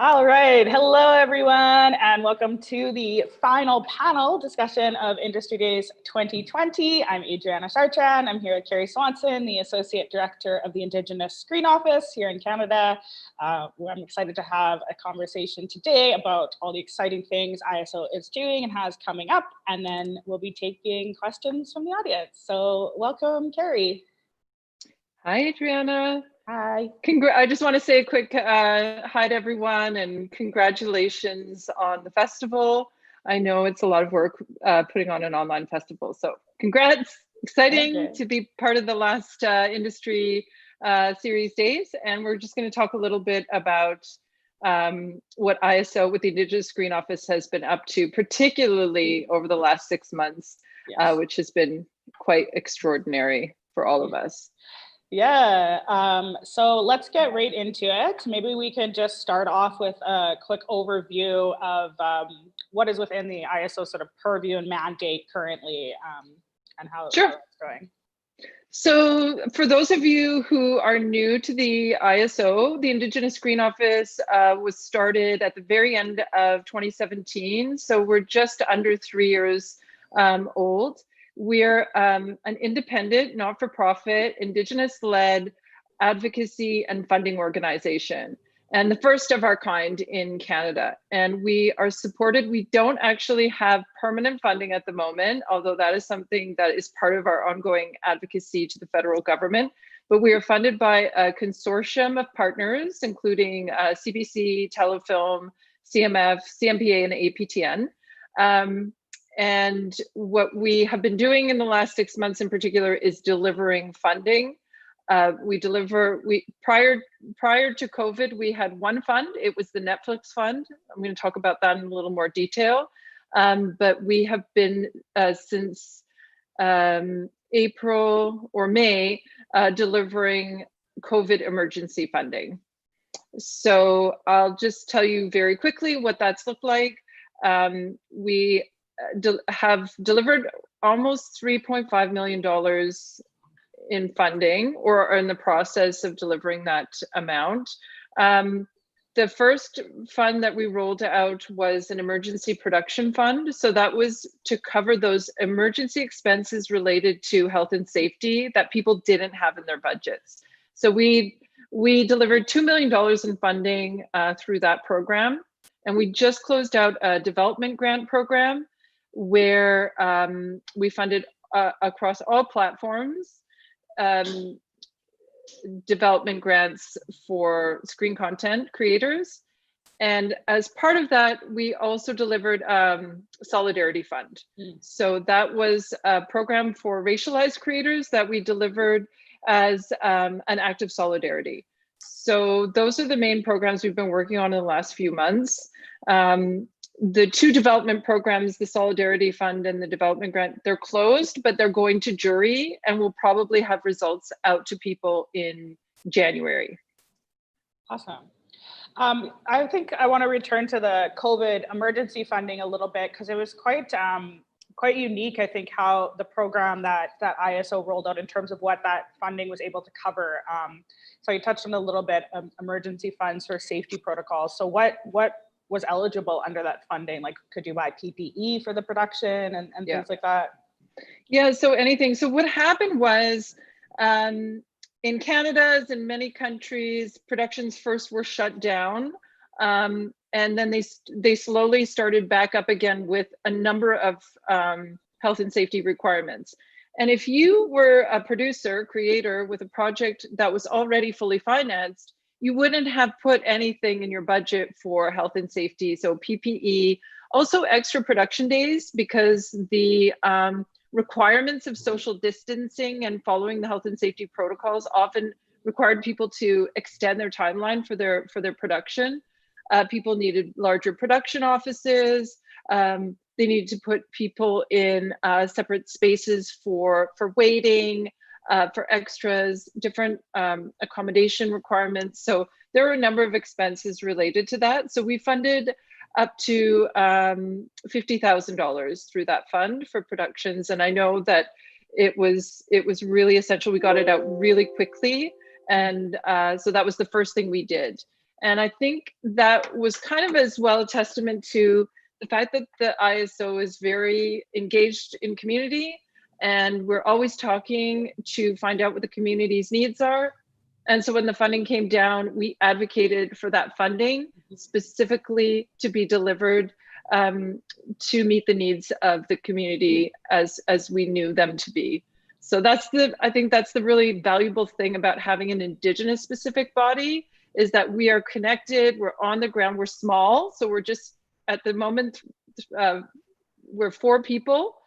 All right. Hello, everyone, and welcome to the final panel discussion of Industry Days 2020. I'm Adriana Chartrand. I'm here with Carrie Swanson, the Associate Director of the Indigenous Screen Office here in Canada. I'm excited to have a conversation today about all the exciting things ISO is doing and has coming up, and then we'll be taking questions from the audience. So welcome, Carrie. Hi, Adriana. Hi. I just want to say a quick hi to everyone and congratulations on the festival. I know it's a lot of work putting on an online festival, so congrats. Exciting to be part of the last industry series days. And we're just going to talk a little bit about what ISO with the Indigenous Screen Office has been up to, particularly over the last 6 months, yes. Which has been quite extraordinary for all of us. Yeah, so let's get right into it. Maybe we can just start off with a quick overview of what is within the ISO sort of purview and mandate currently, and how it's going. So for those of you who are new to the ISO, the Indigenous Screen Office was started at the very end of 2017. So we're just under 3 years old. We're an independent, not-for-profit, Indigenous-led advocacy and funding organization, and the first of our kind in Canada. And we are supported. We don't actually have permanent funding at the moment, although that is something that is part of our ongoing advocacy to the federal government. But we are funded by a consortium of partners, including CBC, Telefilm, CMF, CMPA, and APTN. And what we have been doing in the last 6 months in particular is delivering funding. Prior to COVID, we had one fund. It was the Netflix Fund. I'm going to talk about that in a little more detail. But we have been, since April or May, delivering COVID emergency funding. So I'll just tell you very quickly what that's looked like. We have delivered almost $3.5 million in funding, or are in the process of delivering that amount. The first fund that we rolled out was an emergency production fund. So that was to cover those emergency expenses related to health and safety that people didn't have in their budgets. So we delivered $2 million in funding through that program. And we just closed out a development grant program where we funded across all platforms development grants for screen content creators. And as part of that, we also delivered Solidarity Fund. So that was a program for racialized creators that we delivered as an act of solidarity. So those are the main programs we've been working on in the last few months. The two development programs, the Solidarity Fund and the Development Grant, they're closed, but they're going to jury, and we'll probably have results out to people in January. Awesome. I think I want to return to the COVID emergency funding a little bit, because it was quite unique, I think, how the program that ISO rolled out in terms of what that funding was able to cover. So you touched on a little bit of emergency funds for safety protocols. So what was eligible under that funding? Like, could you buy PPE for the production and things like that? Yeah, so anything. So what happened was, in Canada, as in many countries, productions first were shut down. And then they slowly started back up again with a number of health and safety requirements. And if you were a producer, creator with a project that was already fully financed, you wouldn't have put anything in your budget for health and safety. So PPE, also extra production days, because the requirements of social distancing and following the health and safety protocols often required people to extend their timeline for their production. People needed larger production offices. They needed to put people in separate spaces for waiting, for extras, different accommodation requirements. So there were a number of expenses related to that. So we funded up to $50,000 through that fund for productions. And I know that it was really essential. We got it out really quickly. And so that was the first thing we did. And I think that was kind of as well a testament to the fact that the ISO is very engaged in community, and we're always talking to find out what the community's needs are. And so when the funding came down, we advocated for that funding specifically to be delivered to meet the needs of the community as we knew them to be. So I think that's the really valuable thing about having an Indigenous specific body, is that we are connected, we're on the ground, we're small. So we're just, at the moment, we're 4 people.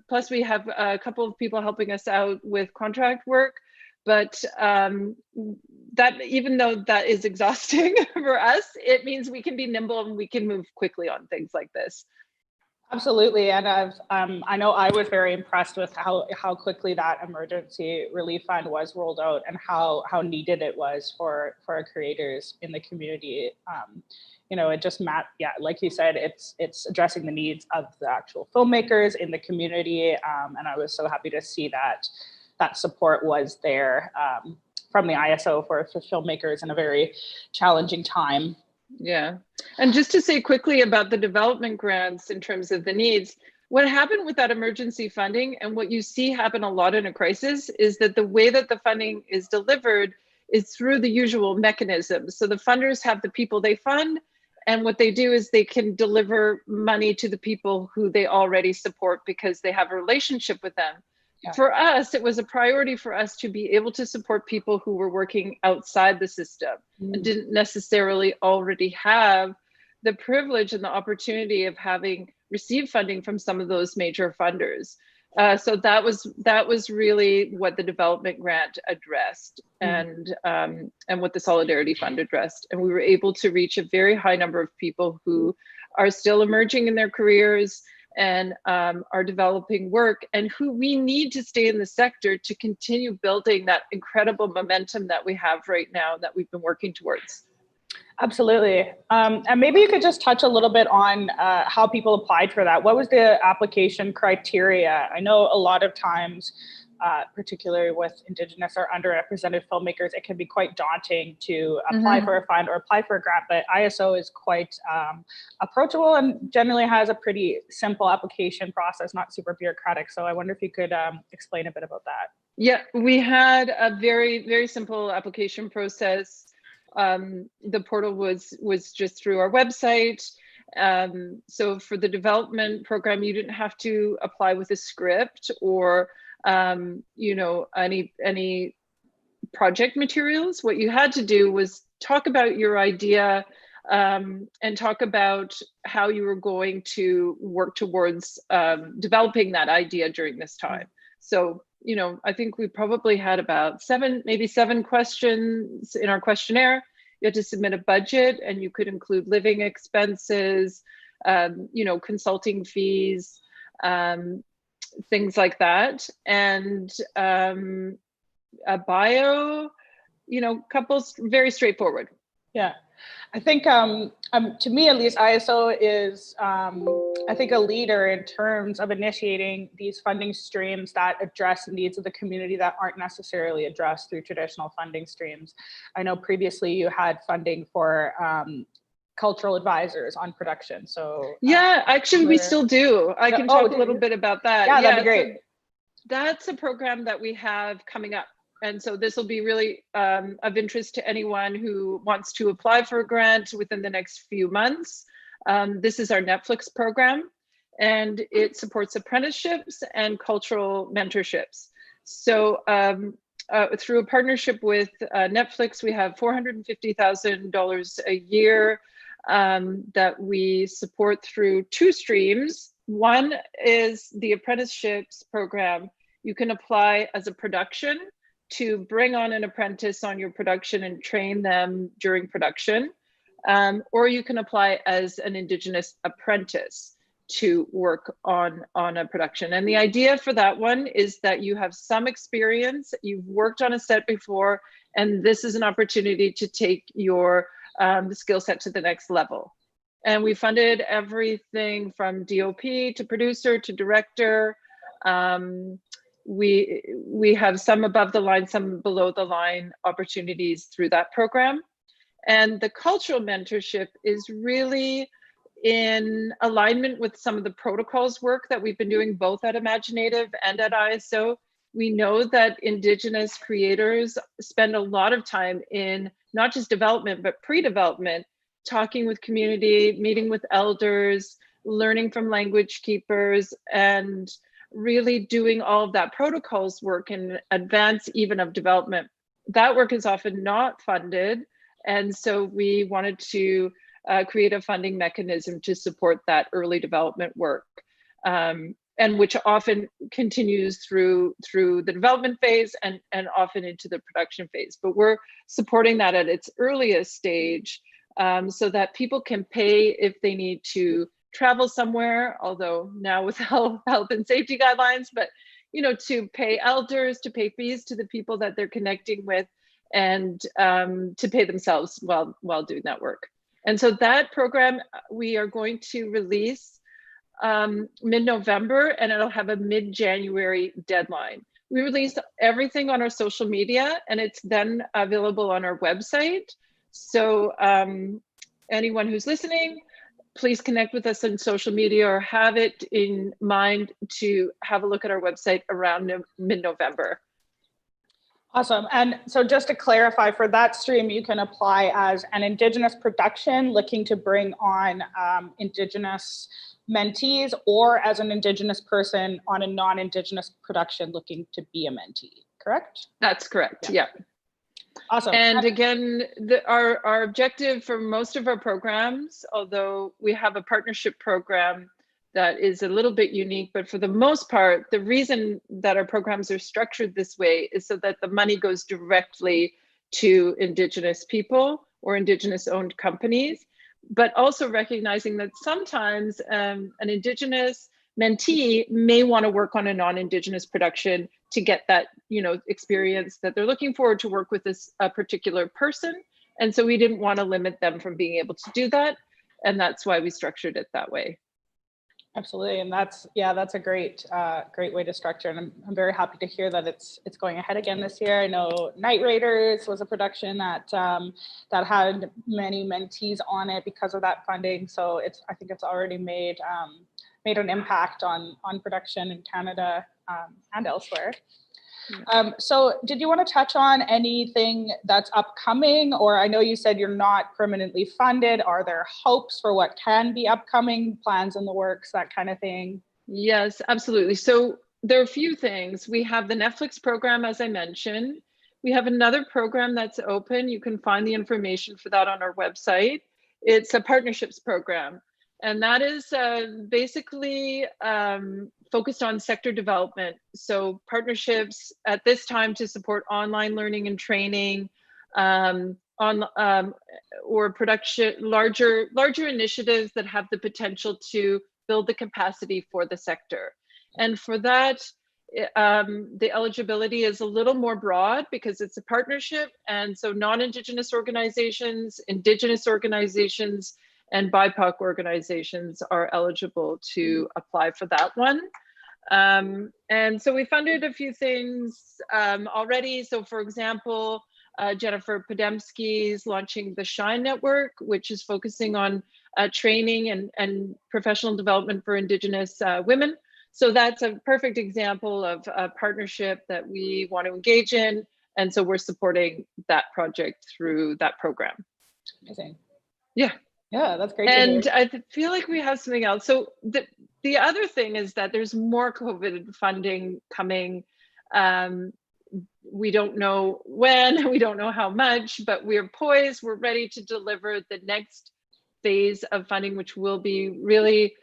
Plus we have a couple of people helping us out with contract work. But that, even though that is exhausting for us, it means we can be nimble and we can move quickly on things like this. Absolutely, and I know I was very impressed with how quickly that emergency relief fund was rolled out, and how needed it was for our creators in the community. You know, it just like you said, it's addressing the needs of the actual filmmakers in the community, and I was so happy to see that support was there from the ISO for filmmakers in a very challenging time. Yeah. And just to say quickly about the development grants in terms of the needs, what happened with that emergency funding, and what you see happen a lot in a crisis, is that the way that the funding is delivered is through the usual mechanisms. So the funders have the people they fund, and what they do is they can deliver money to the people who they already support because they have a relationship with them. Yeah. For us, it was a priority for us to be able to support people who were working outside the system and didn't necessarily already have the privilege and the opportunity of having received funding from some of those major funders. So that was really what the development grant addressed, and what the Solidarity Fund addressed. And we were able to reach a very high number of people who are still emerging in their careers and are developing work, and who we need to stay in the sector to continue building that incredible momentum that we have right now that we've been working towards. Absolutely. And maybe you could just touch a little bit on how people applied for that. What was the application criteria? I know a lot of times, particularly with Indigenous or underrepresented filmmakers, it can be quite daunting to apply for a fund or apply for a grant, but ISO is quite approachable and generally has a pretty simple application process, not super bureaucratic. So I wonder if you could explain a bit about that. Yeah, we had a very, very simple application process. The portal was just through our website. So for the development program, you didn't have to apply with a script or you know, any project materials. What you had to do was talk about your idea and talk about how you were going to work towards developing that idea during this time. So, you know, I think we probably had about maybe seven questions in our questionnaire. You had to submit a budget, and you could include living expenses, you know, consulting fees, things like that, and a bio, you know, couples, very straightforward. Yeah, I think to me at least, ISO is I think a leader in terms of initiating these funding streams that address needs of the community that aren't necessarily addressed through traditional funding streams. I know previously you had funding for cultural advisors on production. So yeah, actually we still do. I can talk a little bit about that. Yeah, that'd be great. So that's a program that we have coming up. And so this will be really of interest to anyone who wants to apply for a grant within the next few months. This is our Netflix program, and it supports apprenticeships and cultural mentorships. So through a partnership with Netflix, we have $450,000 a year that we support through 2 streams. One is the apprenticeships program. You can apply as a production to bring on an apprentice on your production and train them during production, or you can apply as an Indigenous apprentice to work on a production. And the idea for that one is that you have some experience, you've worked on a set before, and this is an opportunity to take your skill set to the next level. And we funded everything from DOP to producer to director. We have some above the line, some below the line opportunities through that program. And the cultural mentorship is really in alignment with some of the protocols work that we've been doing both at Imaginative and at ISO. We know that Indigenous creators spend a lot of time in not just development, but pre-development, talking with community, meeting with elders, learning from language keepers, and really doing all of that protocols work in advance even of development. That work is often not funded. And so we wanted to create a funding mechanism to support that early development work. And which often continues through the development phase and often into the production phase. But we're supporting that at its earliest stage so that people can pay if they need to travel somewhere, although now with health and safety guidelines, but to pay elders, to pay fees to the people that they're connecting with, and to pay themselves while doing that work. And so that program we are going to release mid-November, and it'll have a mid-January deadline. We release everything on our social media, and it's then available on our website. So anyone who's listening, please connect with us on social media or have it in mind to have a look at our website around mid-November. Awesome. And so just to clarify, for that stream, you can apply as an Indigenous production looking to bring on Indigenous mentees, or as an Indigenous person on a non-Indigenous production looking to be a mentee, correct? That's correct, yeah. Awesome. And again, our objective for most of our programs, although we have a partnership program that is a little bit unique, but for the most part, the reason that our programs are structured this way is so that the money goes directly to Indigenous people or Indigenous owned companies, but also recognizing that sometimes an Indigenous mentee may want to work on a non-Indigenous production to get that experience that they're looking for, to work with a particular person. And so we didn't want to limit them from being able to do that. And that's why we structured it that way. Absolutely, and that's a great way to structure, and I'm very happy to hear that it's going ahead again this year. I know Night Raiders was a production that had many mentees on it because of that funding. So I think it's already made an impact on production in Canada and elsewhere. So did you want to touch on anything that's upcoming? Or I know you said you're not permanently funded. Are there hopes for what can be upcoming, plans in the works, that kind of thing? Yes, absolutely. So there are a few things. We have the Netflix program, as I mentioned. We have another program that's open. You can find the information for that on our website. It's a partnerships program. And that is basically focused on sector development. So partnerships at this time to support online learning and training, or production, larger initiatives that have the potential to build the capacity for the sector. And for that, the eligibility is a little more broad because it's a partnership. And so non-Indigenous organizations, Indigenous organizations, and BIPOC organizations are eligible to apply for that one. And so we funded a few things already. So for example, Jennifer Podemski is launching the Shine Network, which is focusing on training and professional development for Indigenous women. So that's a perfect example of a partnership that we want to engage in. And so we're supporting that project through that program. Amazing. Yeah. Yeah, that's great. And I feel like we have something else. So the other thing is that there's more COVID funding coming. We don't know when, we don't know how much, but we're poised, we're ready to deliver the next phase of funding, which will be really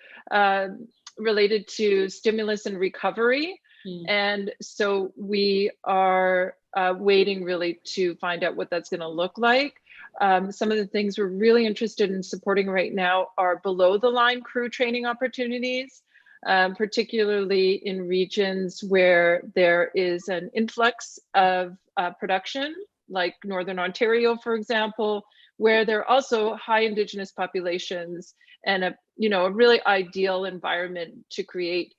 related to stimulus and recovery. And so we are waiting really to find out what that's going to look like. Some of the things we're really interested in supporting right now are below the line crew training opportunities, particularly in regions where there is an influx of production, like Northern Ontario, for example, where there are also high Indigenous populations and a really ideal environment to create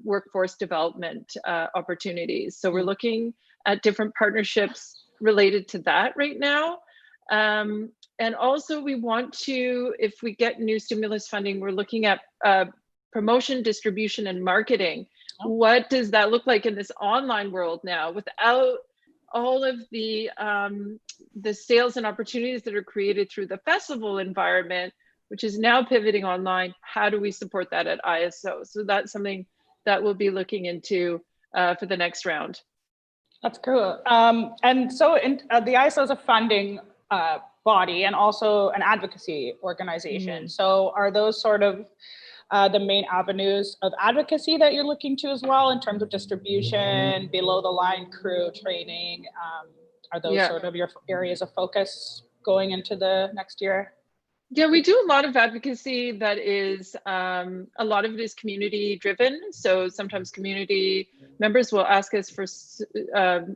workforce development opportunities. So we're looking at different partnerships related to that right now. And also we want to, if we get new stimulus funding, we're looking at promotion, distribution, and marketing. What does that look like in this online world now without all of the sales and opportunities that are created through the festival environment, which is now pivoting online? How do we support that at ISO? So that's something that we'll be looking into for the next round. That's cool. And so the ISO is a funding body and also an advocacy organization. So are those sort of the main avenues of advocacy that you're looking to as well, in terms of distribution, below the line crew training? Are those sort of your areas of focus going into the next year? Yeah, we do a lot of advocacy that is, a lot of it is community driven. So sometimes community members will ask us for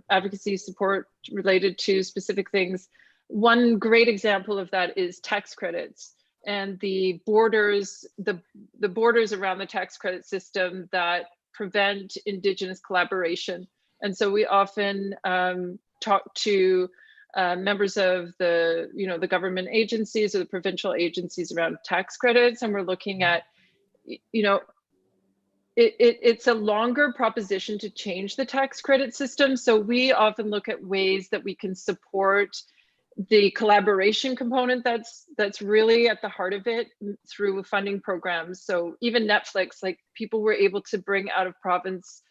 advocacy support related to specific things. One great example of that is tax credits and the borders around the tax credit system that prevent Indigenous collaboration. And so we often talk to members of the government agencies or the provincial agencies around tax credits, and we're looking at, it's a longer proposition to change the tax credit system. So we often look at ways that we can support the collaboration component that's really at the heart of it through funding programs. So even Netflix, like, people were able to bring out of province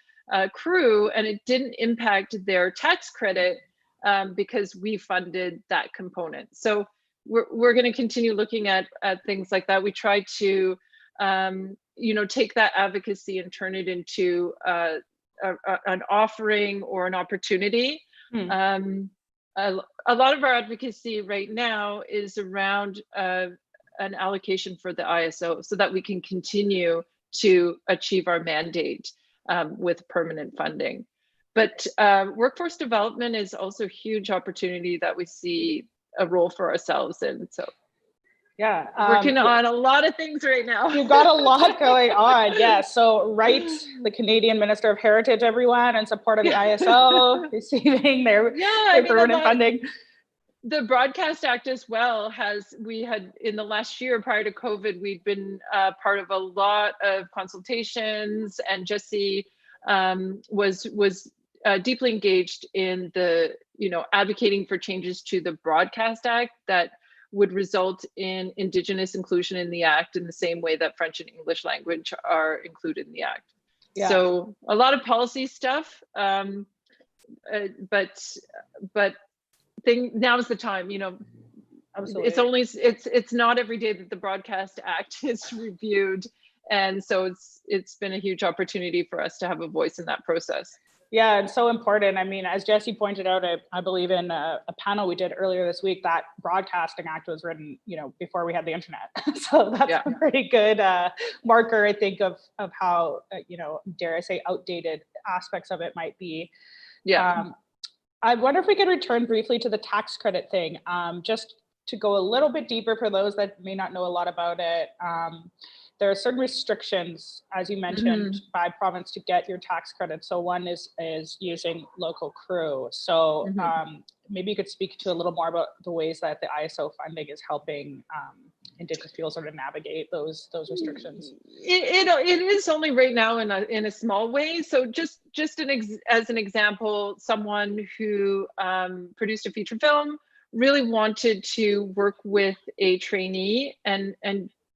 crew, and it didn't impact their tax credit because we funded that component. So we're going to continue looking at things like that. We try to take that advocacy and turn it into an offering or an opportunity. A lot of our advocacy right now is around an allocation for the ISO so that we can continue to achieve our mandate with permanent funding. But workforce development is also a huge opportunity that we see a role for ourselves in. So yeah, working on a lot of things right now. You've got a lot going on. Yeah. So write the Canadian Minister of Heritage, everyone, in support of the ISO receiving their permanent funding. The Broadcast Act as well we had in the last year prior to COVID, we'd been part of a lot of consultations, and Jesse was deeply engaged in the, advocating for changes to the Broadcast Act that would result in Indigenous inclusion in the Act in the same way that French and English language are included in the Act. Yeah. So a lot of policy stuff, but now is the time, Absolutely. It's not every day that the Broadcast Act is reviewed. And so it's been a huge opportunity for us to have a voice in that process. Yeah, it's so important. I mean, as Jesse pointed out, I believe in a panel we did earlier this week, that Broadcasting Act was written, before we had the internet. So that's a pretty good marker, I think, of how, dare I say, outdated aspects of it might be. Yeah. I wonder if we could return briefly to the tax credit thing, just to go a little bit deeper for those that may not know a lot about it. There are certain restrictions, as you mentioned, by province to get your tax credit. So one is using local crew. So maybe you could speak to a little more about the ways that the ISO funding is helping Indigenous people sort of navigate those restrictions. It is only right now in a small way. So just as an example, someone who produced a feature film really wanted to work with a trainee and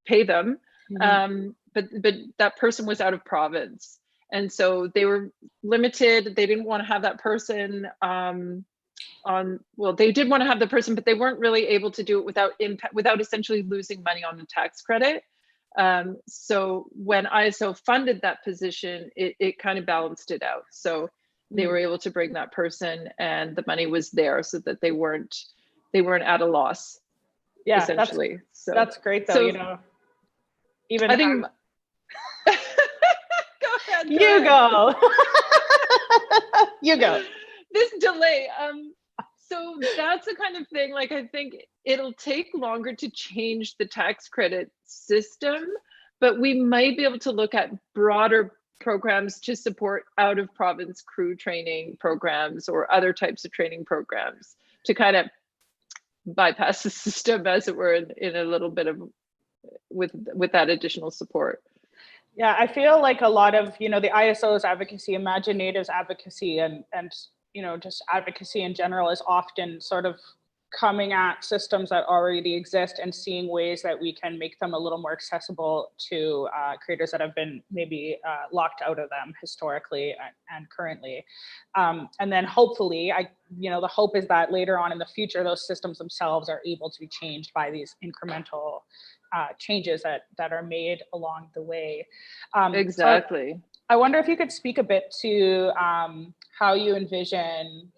pay them. But that person was out of province, and so they were limited. They didn't want to have that person they did want to have the person, but they weren't really able to do it without essentially losing money on the tax credit. So when ISO funded that position, it kind of balanced it out. So they were able to bring that person, and the money was there so that they weren't at a loss. Yeah, essentially. That's great, though. Even I think. Go ahead. You go. You go. This delay. So that's the kind of thing. Like, I think it'll take longer to change the tax credit system, but we might be able to look at broader programs to support out of province crew training programs or other types of training programs to kind of bypass the system, as it were, in a little bit of with that additional support. Yeah, I feel like a lot of, you know, the ISO's advocacy, Imagine Natives advocacy, and you know, just advocacy in general is often sort of coming at systems that already exist and seeing ways that we can make them a little more accessible to creators that have been maybe locked out of them historically and currently. And then hopefully, you know, the hope is that later on in the future, those systems themselves are able to be changed by these incremental changes that are made along the way. Exactly. So I wonder if you could speak a bit to how you envision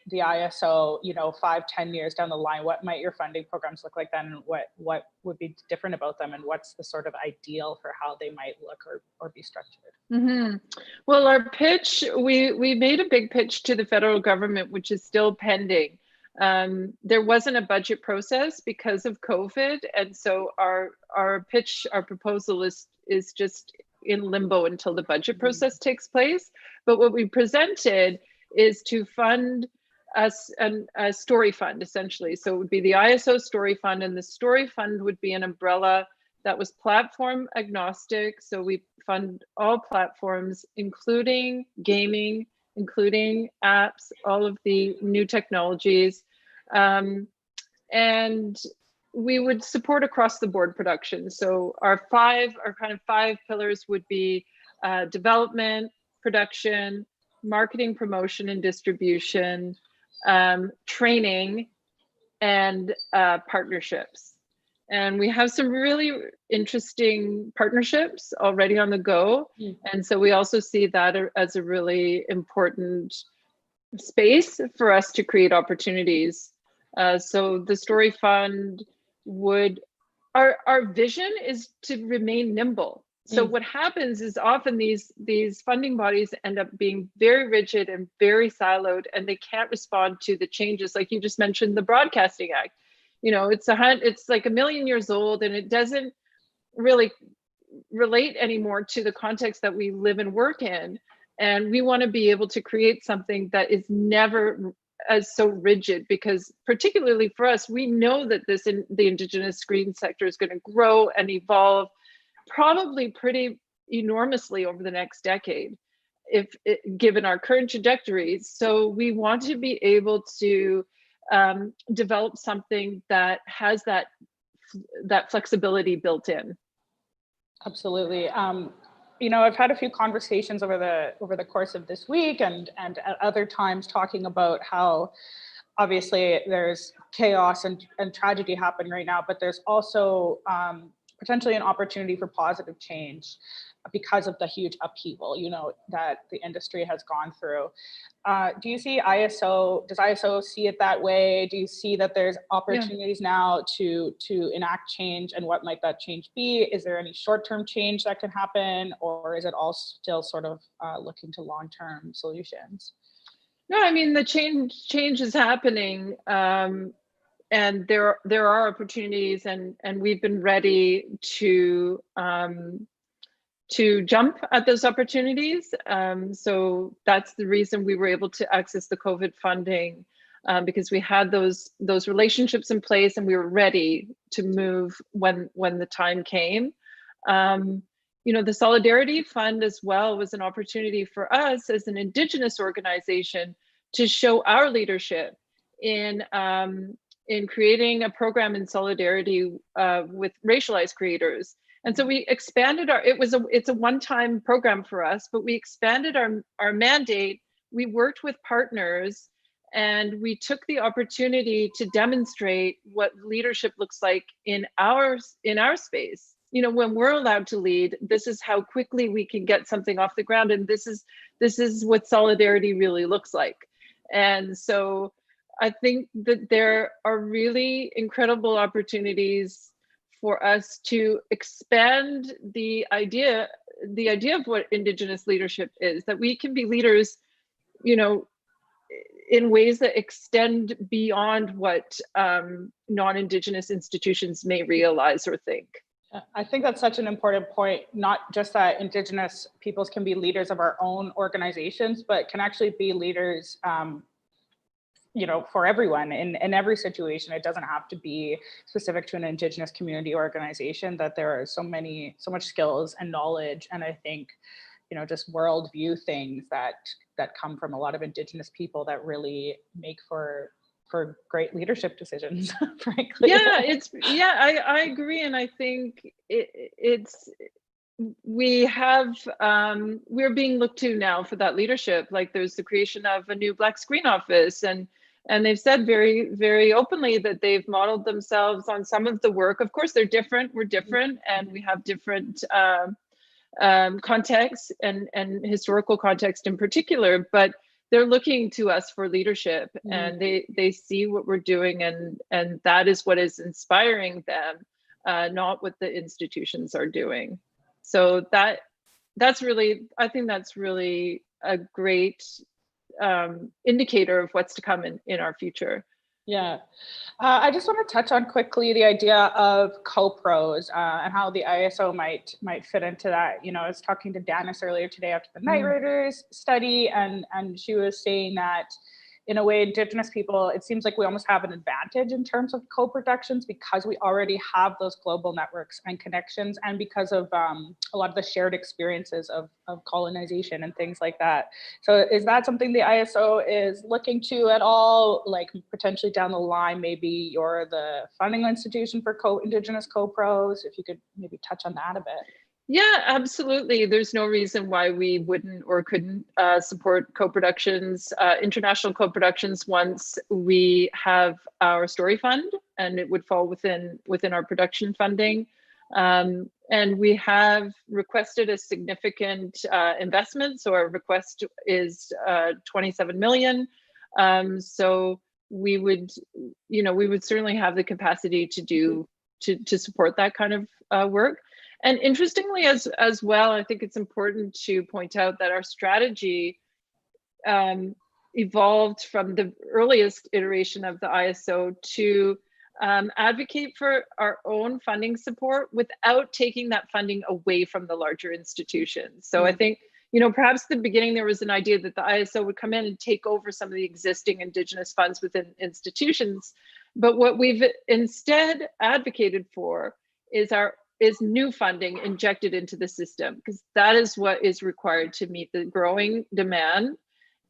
the ISO, you know, 5-10 years down the line. What might your funding programs look like then? What would be different about them, and what's the sort of ideal for how they might look or be structured? Mm-hmm. Well, our pitch, we made a big pitch to the federal government, which is still pending. There wasn't a budget process because of COVID, and so our pitch, our proposal is just in limbo until the budget process takes place. But what we presented is to fund a story fund, essentially. So it would be the ISO story fund, and the story fund would be an umbrella that was platform agnostic. So we fund all platforms, including gaming, including apps, all of the new technologies. And we would support across the board production. So our kind of five pillars would be development, production, marketing, promotion, and distribution, training, and partnerships. And we have some really interesting partnerships already on the go. And so we also see that as a really important space for us to create opportunities. So the Story Fund our vision is to remain nimble. So what happens is often these funding bodies end up being very rigid and very siloed, and they can't respond to the changes. Like you just mentioned, the Broadcasting Act. You know, it's like 1 million years old, and it doesn't really relate anymore to the context that we live and work in. And we want to be able to create something that is never as so rigid, because particularly for us, we know that the Indigenous screen sector is going to grow and evolve probably pretty enormously over the next decade, given our current trajectories. So we want to be able to develop something that has that flexibility built in. Absolutely. You know, I've had a few conversations over the course of this week and at other times talking about how obviously there's chaos and tragedy happening right now, but there's also potentially an opportunity for positive change because of the huge upheaval, you know, that the industry has gone through. Do you see does ISO see it that way? Do you see that there's opportunities now to enact change, and what might that change be? Is there any short-term change that can happen, or is it all still sort of looking to long-term solutions? No, I mean, the change is happening. And there are opportunities, and we've been ready to jump at those opportunities. So that's the reason we were able to access the COVID funding, because we had those relationships in place, and we were ready to move when the time came. You know, the Solidarity Fund as well was an opportunity for us as an Indigenous organization to show our leadership in creating a program in solidarity with racialized creators. And so we expanded it's a one-time program for us, but we expanded our mandate. We worked with partners, and we took the opportunity to demonstrate what leadership looks like in our space. You know, when we're allowed to lead, this is how quickly we can get something off the ground. And this is what solidarity really looks like. And so I think that there are really incredible opportunities for us to expand the idea of what Indigenous leadership is, that we can be leaders, you know, in ways that extend beyond what non-Indigenous institutions may realize or think. I think that's such an important point, not just that Indigenous peoples can be leaders of our own organizations, but can actually be leaders for everyone in every situation. It doesn't have to be specific to an Indigenous community organization, that there are so much skills and knowledge. And I think, just worldview things that come from a lot of Indigenous people that really make for great leadership decisions, frankly. Yeah, I agree. And I think we're being looked to now for that leadership. Like there's the creation of a new Black Screen Office, and they've said very, very openly that they've modeled themselves on some of the work. Of course, they're different. We're different, and we have different context and historical context in particular, but they're looking to us for leadership, and they see what we're doing, and that is what is inspiring them, not what the institutions are doing. So that's really, I think that's really a great indicator of what's to come in our future. Yeah, I just want to touch on quickly the idea of co-pros and how the ISO might fit into that. I was talking to Danis earlier today after the Knight Riders study, and she was saying that in a way, Indigenous people, it seems like we almost have an advantage in terms of co-productions because we already have those global networks and connections, and because of a lot of the shared experiences of colonization and things like that. So is that something the ISO is looking to at all? Like potentially down the line, maybe you're the funding institution for Indigenous co-pros, if you could maybe touch on that a bit. Yeah, absolutely. There's no reason why we wouldn't or couldn't support co-productions, international co-productions, once we have our story fund, and it would fall within our production funding. And we have requested a significant investment. So our request is 27 million. So we would certainly have the capacity to support that kind of work. And interestingly, as well, I think it's important to point out that our strategy evolved from the earliest iteration of the ISO to advocate for our own funding support without taking that funding away from the larger institutions. So I think, perhaps at the beginning there was an idea that the ISO would come in and take over some of the existing Indigenous funds within institutions. But what we've instead advocated for is new funding injected into the system, because that is what is required to meet the growing demand.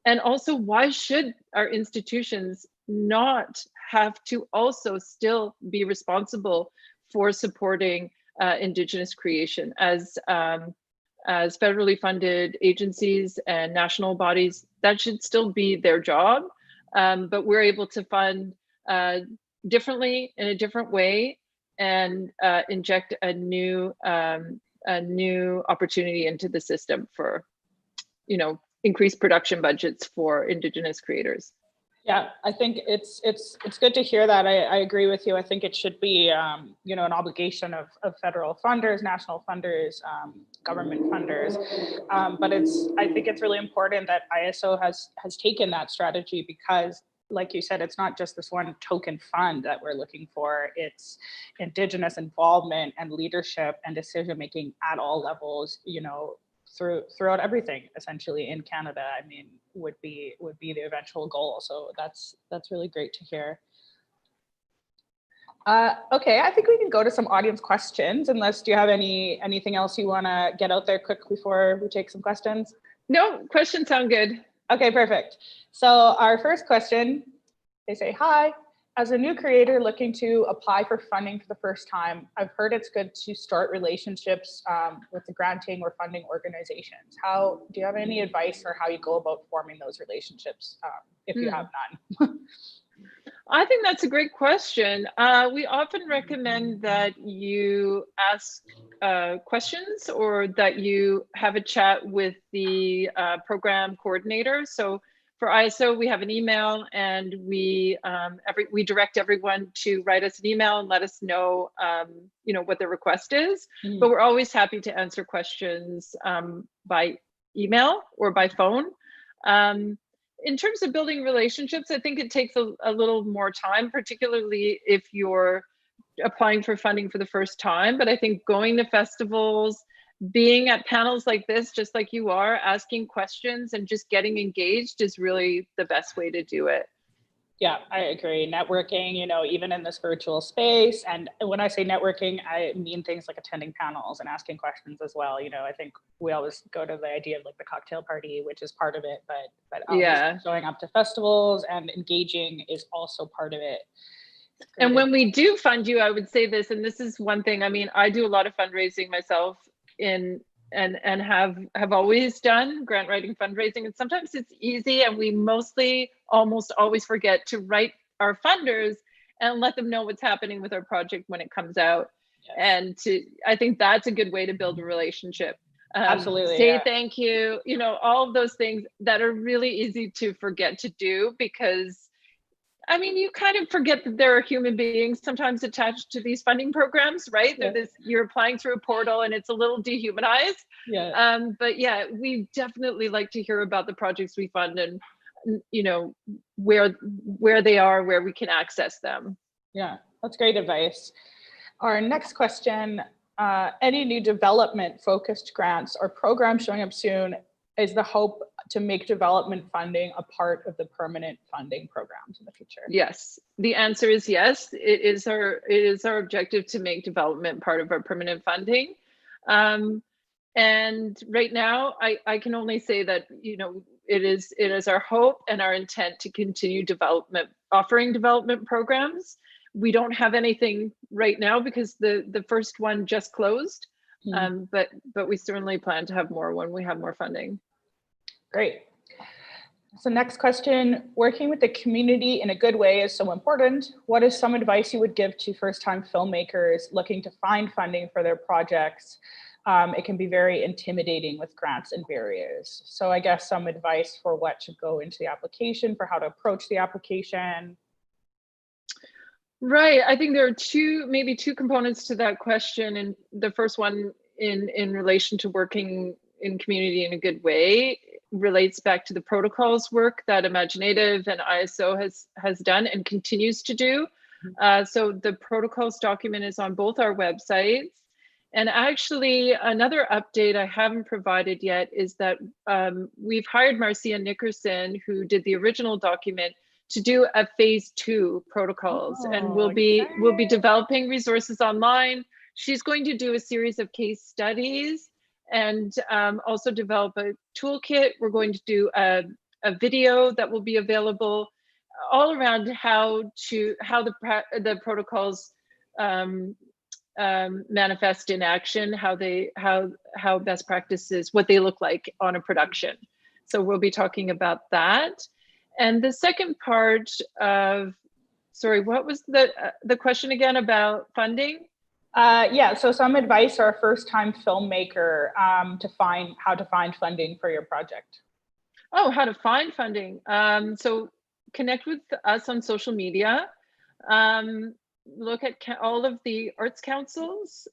And also, why should our institutions not have to also still be responsible for supporting Indigenous creation as federally funded agencies and national bodies? That should still be their job, but we're able to fund differently, in a different way, and inject a new opportunity into the system for, increased production budgets for Indigenous creators. Yeah, I think it's good to hear that. I agree with you. I think it should be an obligation of federal funders, national funders, government funders. But I think it's really important that ISO has taken that strategy, because like you said, it's not just this one token fund that we're looking for. It's Indigenous involvement and leadership and decision making at all levels, throughout everything essentially in Canada. I mean, would be the eventual goal. So that's really great to hear. Okay, I think we can go to some audience questions, unless do you have anything else you want to get out there quick before we take some questions? No, questions sound good. Okay, perfect. So our first question, they say, hi, as a new creator looking to apply for funding for the first time, I've heard it's good to start relationships with the granting or funding organizations. Do you have any advice for how you go about forming those relationships if you have none? I think that's a great question. We often recommend that you ask questions, or that you have a chat with the program coordinator. So for ISO, we have an email, and we direct everyone to write us an email and let us know, what their request is. But we're always happy to answer questions by email or by phone. In terms of building relationships, I think it takes a little more time, particularly if you're applying for funding for the first time. But I think going to festivals, being at panels like this, just like you are, asking questions and just getting engaged is really the best way to do it. Yeah, I agree. Networking, even in this virtual space. And when I say networking, I mean things like attending panels and asking questions as well. I think we always go to the idea of like the cocktail party, which is part of it, but obviously Yeah. showing up to festivals and engaging is also part of it. And when we do fund you, I would say this, and this is one thing, I mean, I do a lot of fundraising myself in and have always done grant writing fundraising, and sometimes it's easy and we mostly almost always forget to write our funders and let them know what's happening with our project when it comes out. Yes. And I think that's a good way to build a relationship. Absolutely. Say yeah. Thank you, all of those things that are really easy to forget to do, because I mean, you kind of forget that there are human beings sometimes attached to these funding programs, right? Yeah. You're applying through a portal and it's a little dehumanized. Yeah. But yeah, we definitely like to hear about the projects we fund and, where they are, where we can access them. Yeah, that's great advice. Our next question, any new development focused grants or programs showing up soon? Is the hope to make development funding a part of the permanent funding programs in the future? Yes, the answer is yes. It is our objective to make development part of our permanent funding. And right now, I can only say that, it is our hope and our intent to continue offering development programs. We don't have anything right now because the first one just closed. But we certainly plan to have more when we have more funding. Great. So next question, working with the community in a good way is so important. What is some advice you would give to first-time filmmakers looking to find funding for their projects? It can be very intimidating with grants and barriers. So I guess some advice for what should go into the application, for how to approach the application. Right. I think there are maybe two components to that question. And the first one in relation to working in community in a good way relates back to the protocols work that Imaginative and ISO has done and continues to do. So the protocols document is on both our websites. And actually, another update I haven't provided yet is that we've hired Marcia Nickerson, who did the original document, to do a phase 2 protocols. And we'll be developing resources online. She's going to do a series of case studies and also develop a toolkit. We're going to do a video that will be available all around how the protocols manifest in action, how best practices, what they look like on a production. So we'll be talking about that. And the second part of, sorry, what was the question again about funding? Yeah, so some advice for a first-time filmmaker how to find funding for your project. Oh, how to find funding. So connect with us on social media. Look at all of the arts councils,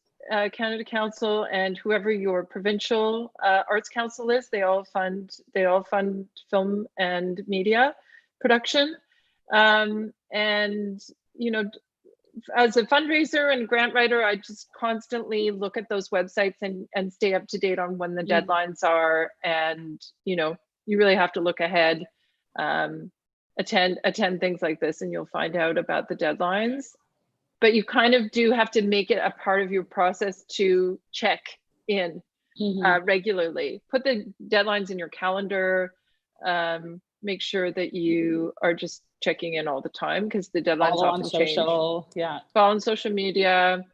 Canada Council, and whoever your provincial arts council is. They all fund film and media production. And as a fundraiser and grant writer, I just constantly look at those websites and stay up to date on when the deadlines are. And you really have to look ahead. Attend things like this, and you'll find out about the deadlines. But you kind of do have to make it a part of your process to check in regularly. Put the deadlines in your calendar. Make sure that you are just checking in all the time, because the deadlines often change. Follow on social media.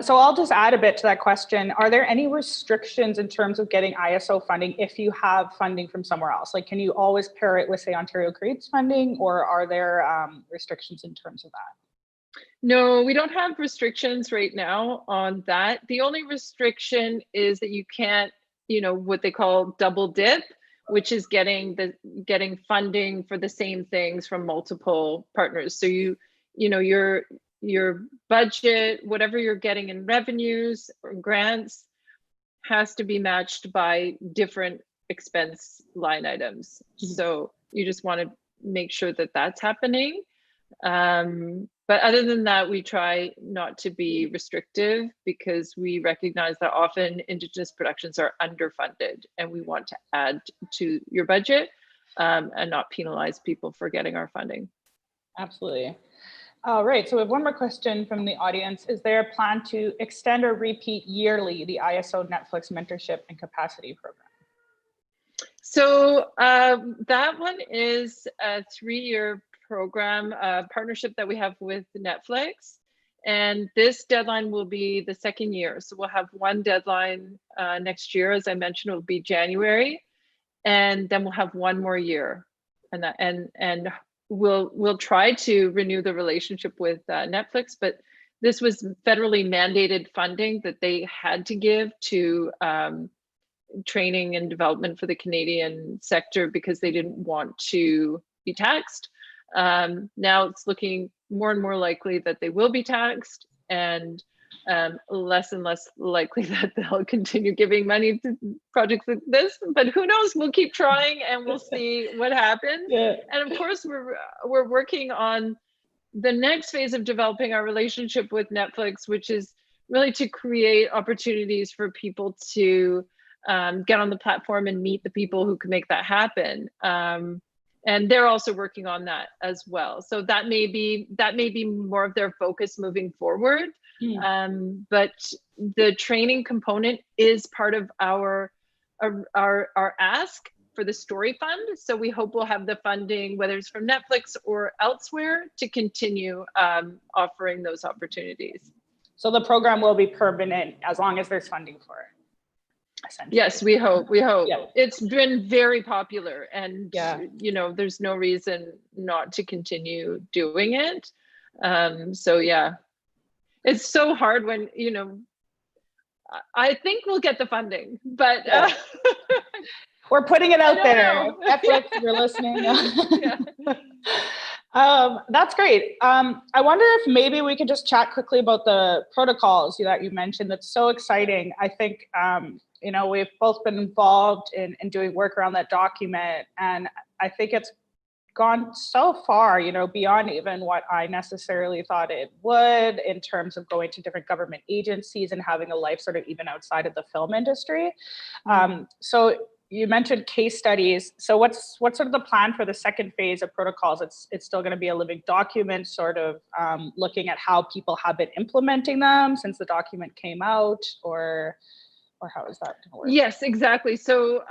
So I'll just add a bit to that question. Are there any restrictions in terms of getting ISO funding if you have funding from somewhere else? Like, can you always pair it with, say, Ontario Creates funding, or are there restrictions in terms of that? No, we don't have restrictions right now on that. The only restriction is that you can't, what they call double dip, which is getting funding for the same things from multiple partners. So your budget, whatever you're getting in revenues or grants, has to be matched by different expense line items. So you just want to make sure that that's happening. But other than that, we try not to be restrictive, because we recognize that often Indigenous productions are underfunded and we want to add to your budget. and not penalize people for getting our funding. Absolutely. All right, so we have one more question from the audience. Is there a plan to extend or repeat yearly the ISO Netflix mentorship and capacity program? So that one is a 3-year program, partnership that we have with Netflix. And this deadline will be the 2nd year. So we'll have one deadline next year. As I mentioned, it will be January. And then we'll have one more year. And we'll try to renew the relationship with Netflix, but this was federally mandated funding that they had to give to training and development for the Canadian sector because they didn't want to be taxed. Now it's looking more and more likely that they will be taxed, and less and less likely that they'll continue giving money to projects like this. But who knows? We'll keep trying and we'll see what happens. Yeah. And of course, we're working on the next phase of developing our relationship with Netflix, which is really to create opportunities for people to get on the platform and meet the people who can make that happen. And they're also working on that as well. So that may be more of their focus moving forward. But the training component is part of our ask for the Story Fund. So we hope we'll have the funding, whether it's from Netflix or elsewhere, to continue offering those opportunities. So the program will be permanent as long as there's funding for it. Yes, we hope. Yeah. It's been very popular, and yeah. There's no reason not to continue doing it. So yeah, it's so hard when I think we'll get the funding, but we're putting it out there. Netflix, you're listening. That's great. I wonder if maybe we could just chat quickly about the protocols that you mentioned. That's so exciting. I think we've both been involved in doing work around that document, and I think it's gone so far, beyond even what I necessarily thought it would, in terms of going to different government agencies and having a life sort of even outside of the film industry. So you mentioned case studies. So what's sort of the plan for the second phase of protocols? It's still going to be a living document, sort of looking at how people have been implementing them since the document came out, or how is that going to work? Yes, exactly. So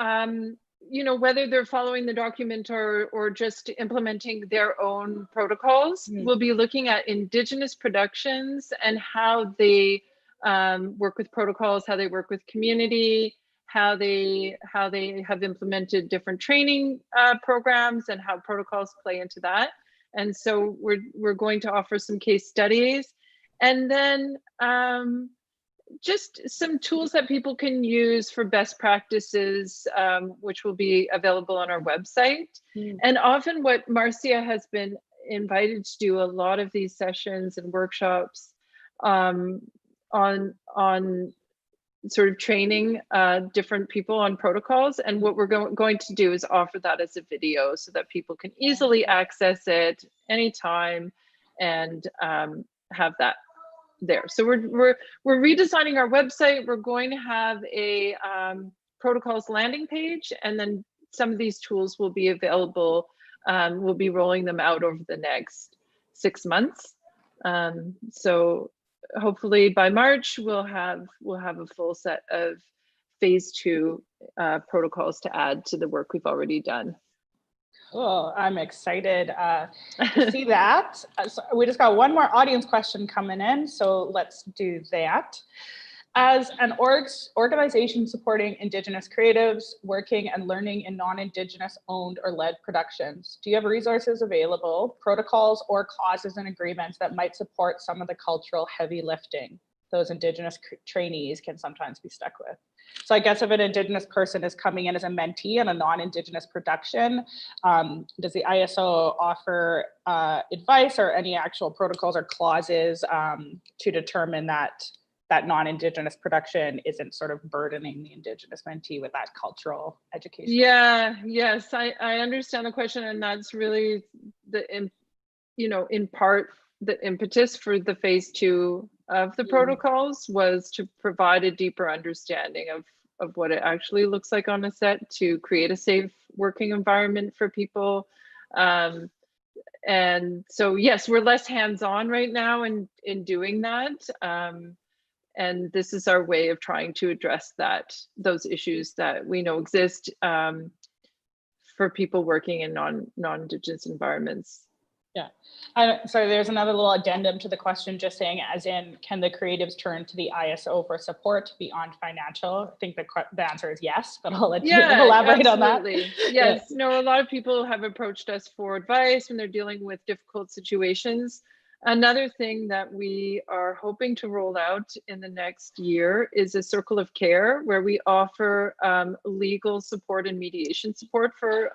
whether they're following the document or just implementing their own protocols, we'll be looking at Indigenous productions and how they work with protocols, how they work with community, how they have implemented different training programs, and how protocols play into that. And so we're going to offer some case studies, and then just some tools that people can use for best practices, which will be available on our website. And often what Marcia has been invited to do a lot of these sessions and workshops on sort of training different people on protocols. And what we're going to do is offer that as a video so that people can easily access it anytime and have that there. So we're redesigning our website. We're going to have a protocols landing page, and then some of these tools will be available. We'll be rolling them out over the next 6 months. So hopefully by March we'll have a full set of phase 2 protocols to add to the work we've already done. Cool. I'm excited to see that. So we just got one more audience question coming in, so let's do that. As an organization supporting Indigenous creatives working and learning in non-Indigenous owned or led productions, do you have resources available, protocols or clauses and agreements that might support some of the cultural heavy lifting those Indigenous trainees can sometimes be stuck with? So I guess if an Indigenous person is coming in as a mentee in a non-Indigenous production, does the ISO offer advice or any actual protocols or clauses to determine that non-Indigenous production isn't sort of burdening the Indigenous mentee with that cultural education? Yes, I understand the question, and that's really in part the impetus for the phase 2 of the protocols was to provide a deeper understanding of what it actually looks like on a set, to create a safe working environment for people. And so, yes, we're less hands-on right now in doing that. And this is our way of trying to address those issues that we know exist for people working in non-Indigenous environments. Yeah. Sorry, there's another little addendum to the question, just saying, as in, can the creatives turn to the ISO for support beyond financial? I think the answer is yes, but I'll let you elaborate absolutely. on that. Yes, no, a lot of people have approached us for advice when they're dealing with difficult situations. Another thing that we are hoping to roll out in the next year is a circle of care, where we offer legal support and mediation support for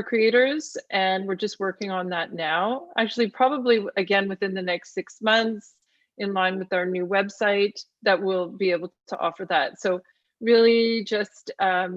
creators, and we're just working on that now. Actually, probably again within the next 6 months, in line with our new website, that we'll be able to offer that. So really just a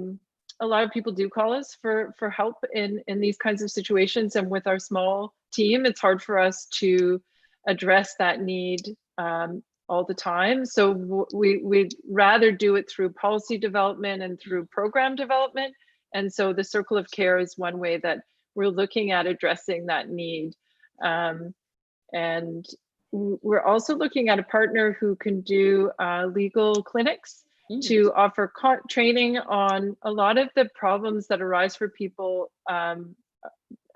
lot of people do call us for help in these kinds of situations, and with our small team, it's hard for us to address that need all the time. So we'd rather do it through policy development and through program development. And so the circle of care is one way that we're looking at addressing that need. And we're also looking at a partner who can do legal clinics to offer training on a lot of the problems that arise for people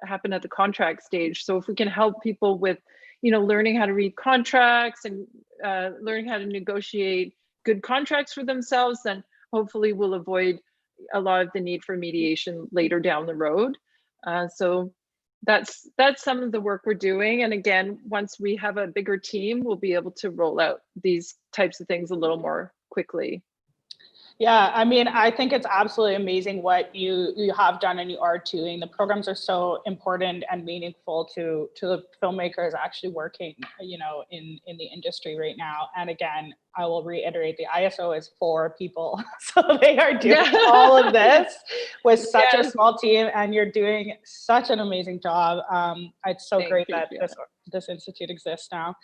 happen at the contract stage. So if we can help people with, learning how to read contracts and learning how to negotiate good contracts for themselves, then hopefully we'll avoid a lot of the need for mediation later down the road. So that's some of the work we're doing. And again, once we have a bigger team, we'll be able to roll out these types of things a little more quickly. Yeah, I mean, I think it's absolutely amazing what you have done and you are doing. The programs are so important and meaningful to the filmmakers actually working, in the industry right now. And again, I will reiterate, the ISO is for people. So they are doing all of this with such a small team, and you're doing such an amazing job. It's so great that this institute exists now.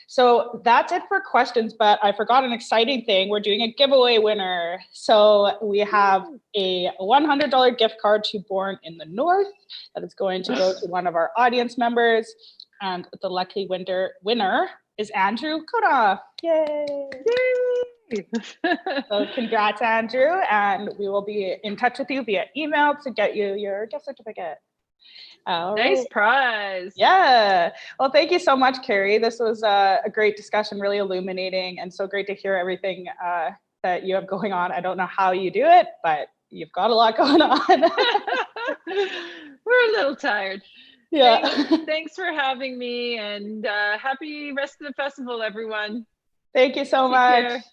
So that's it for questions, but I forgot an exciting thing. We're doing a giveaway winner. So we have a $100 gift card to Born in the North that is going to go to one of our audience members. And the lucky winner is Andrew Koda. Yay! So congrats, Andrew. And we will be in touch with you via email to get you your gift certificate. Nice prize. Yeah. Well, thank you so much, Carrie. This was a great discussion, really illuminating, and so great to hear everything that you have going on. I don't know how you do it, but you've got a lot going on. We're a little tired. Yeah. Thanks for having me, and happy rest of the festival, everyone. Thank you so much. Care.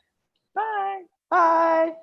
Bye. Bye.